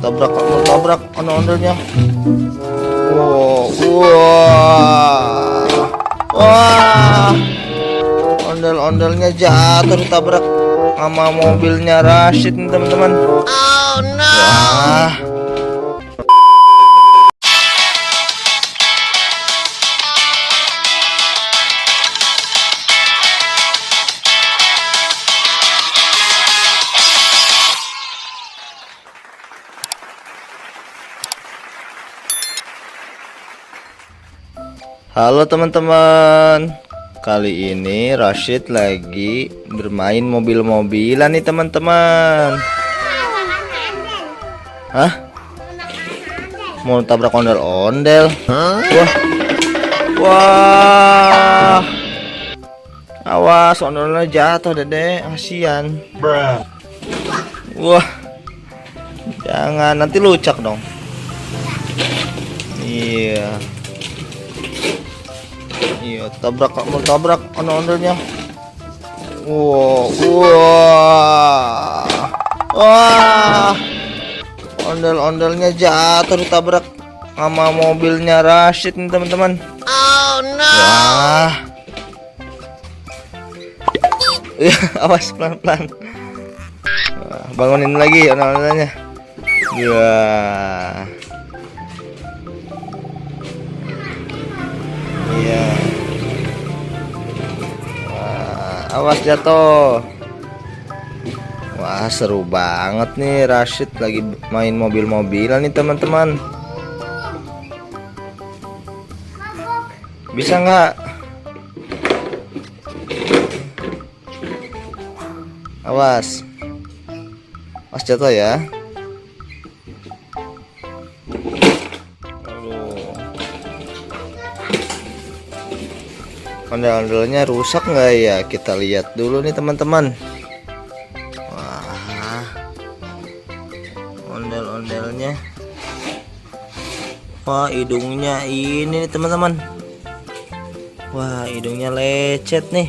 tabrak ondel-ondelnya. Wah, wah, ondel-ondelnya jatuh ditabrak sama mobilnya Rashid nih teman-teman. Oh no. Wah. Halo teman-teman, kali ini Rashid lagi bermain mobil-mobilan nih teman-teman. Hah? Mau tabrak ondel-ondel? Wah, wah, awas ondel-ondelnya jatuh dede, kasihan. Wah, jangan, nanti lucak dong. Iya. Iya, tabrak ondel-ondelnya. Wow, wah, wah, ondel-ondelnya jatuh ditabrak sama mobilnya Rashid nih teman-teman. Oh no. Wah, ya, awas pelan-pelan. Bangunin lagi ondel-ondelnya. Ya. Iya. Wah, awas jatuh. Wah, seru banget nih Rashid lagi main mobil-mobilan nih teman-teman. Bisa nggak? Awas. Awas jatuh ya. Ondel-ondelnya rusak nggak ya? Kita lihat dulu nih teman-teman. Wah, ondel-ondelnya. Wah, hidungnya ini nih teman-teman. Wah, hidungnya lecet nih.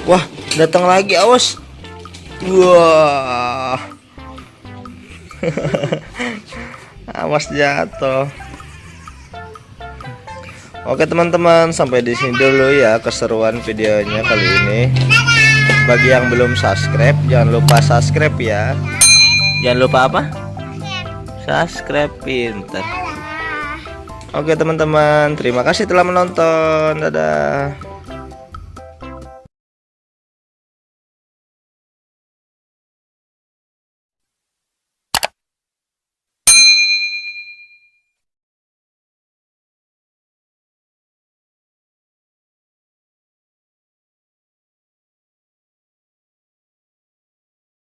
Wah, datang lagi, awas. Wah. Awas jatuh. Oke teman-teman, sampai di sini dulu ya keseruan videonya kali ini. Bagi yang belum subscribe, jangan lupa subscribe ya. Jangan lupa apa? Subscribe, pinter. Oke teman-teman, terima kasih telah menonton. Dadah.